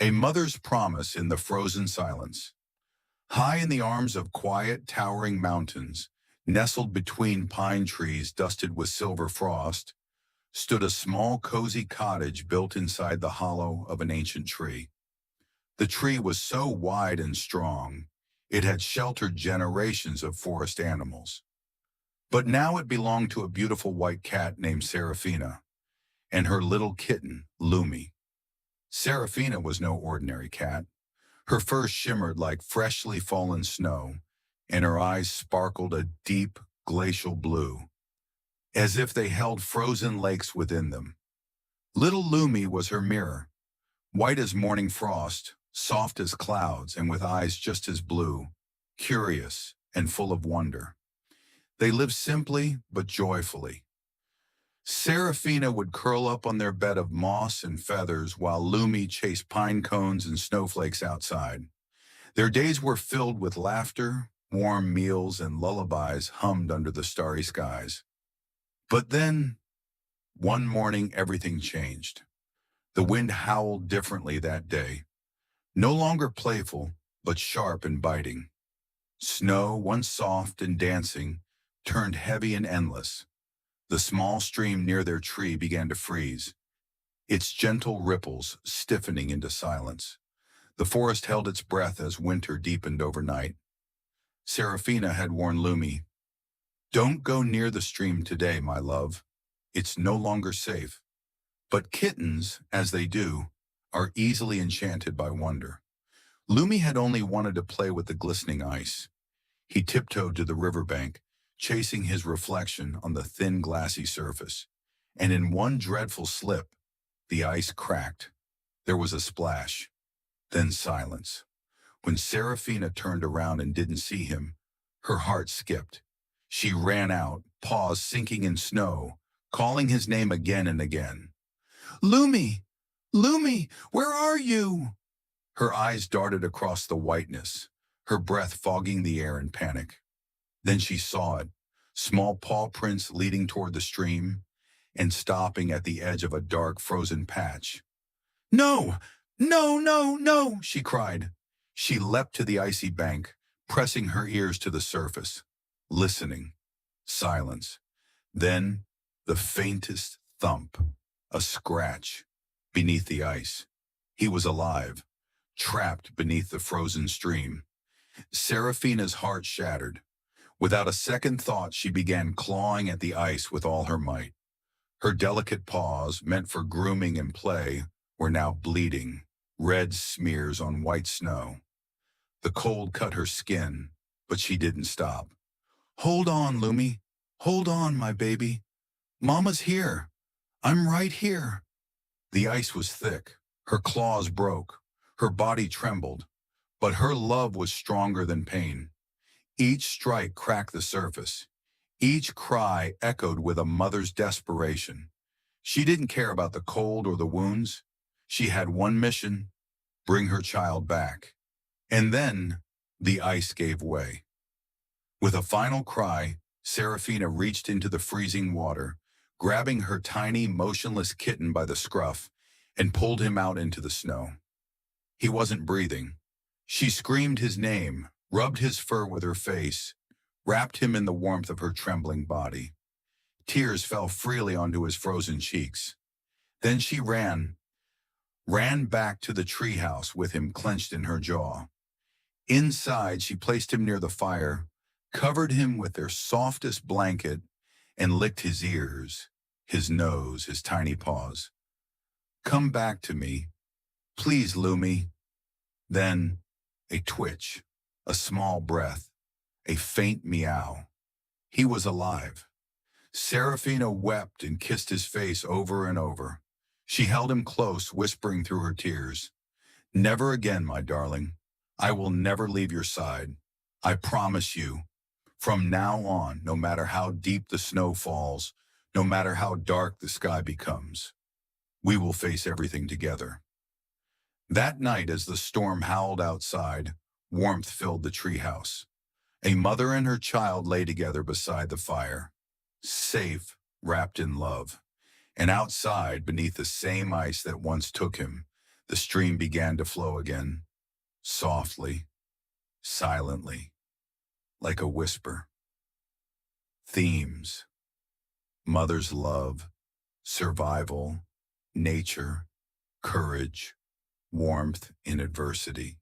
A mother's promise in the frozen silence. High in the arms of quiet, towering mountains, nestled between pine trees dusted with silver frost, stood a small, cozy cottage built inside the hollow of an ancient tree. The tree was so wide and strong, it had sheltered generations of forest animals. But now it belonged to a beautiful white cat named Serafina and her little kitten, Lumi. Serafina was no ordinary cat. Her fur shimmered like freshly fallen snow, and her eyes sparkled a deep, glacial blue, as if they held frozen lakes within them. Little Lumi was her mirror, white as morning frost, soft as clouds, and with eyes just as blue, curious and full of wonder. They lived simply but joyfully. Serafina would curl up on their bed of moss and feathers while Lumi chased pine cones and snowflakes outside. Their days were filled with laughter, warm meals, and lullabies hummed under the starry skies. But then, one morning, everything changed. The wind howled differently that day, no longer playful, but sharp and biting. Snow, once soft and dancing, turned heavy and endless. The small stream near their tree began to freeze, its gentle ripples stiffening into silence. The forest held its breath as winter deepened overnight. Serafina had warned Lumi, "Don't go near the stream today, my love. It's no longer safe." But kittens, as they do, are easily enchanted by wonder. Lumi had only wanted to play with the glistening ice. He tiptoed to the riverbank, chasing his reflection on the thin, glassy surface. And in one dreadful slip, the ice cracked. There was a splash, then silence. When Serafina turned around and didn't see him, her heart skipped. She ran out, paws sinking in snow, calling his name again and again. "Lumi! Lumi! Where are you?" Her eyes darted across the whiteness, her breath fogging the air in panic. Then she saw it, small paw prints leading toward the stream and stopping at the edge of a dark, frozen patch. "No! No, no, no!" she cried. She leapt to the icy bank, pressing her ears to the surface, listening. Silence. Then the faintest thump, a scratch beneath the ice. He was alive, trapped beneath the frozen stream. Serafina's heart shattered. Without a second thought, she began clawing at the ice with all her might. Her delicate paws, meant for grooming and play, were now bleeding, red smears on white snow. The cold cut her skin, but she didn't stop. "Hold on, Lumi. Hold on, my baby. Mama's here. I'm right here." The ice was thick. Her claws broke. Her body trembled. But her love was stronger than pain. Each strike cracked the surface. Each cry echoed with a mother's desperation. She didn't care about the cold or the wounds. She had one mission: bring her child back. And then the ice gave way. With a final cry, Serafina reached into the freezing water, grabbing her tiny, motionless kitten by the scruff, and pulled him out into the snow. He wasn't breathing. She screamed his name, rubbed his fur with her face, wrapped him in the warmth of her trembling body. Tears fell freely onto his frozen cheeks. Then she ran back to the treehouse with him clenched in her jaw. Inside, she placed him near the fire, covered him with their softest blanket, and licked his ears, his nose, his tiny paws. "Come back to me. Please, Lumi." Then, a twitch, a small breath, a faint meow. He was alive. Serafina wept and kissed his face over and over. She held him close, whispering through her tears, "Never again, my darling. I will never leave your side. I promise you. From now on, no matter how deep the snow falls, no matter how dark the sky becomes, we will face everything together." That night, as the storm howled outside, warmth filled the treehouse. A mother and her child lay together beside the fire, safe, wrapped in love. And outside, beneath the same ice that once took him, The stream began to flow again, softly, silently, like a whisper. Themes: mother's love, survival, nature, courage, warmth in adversity.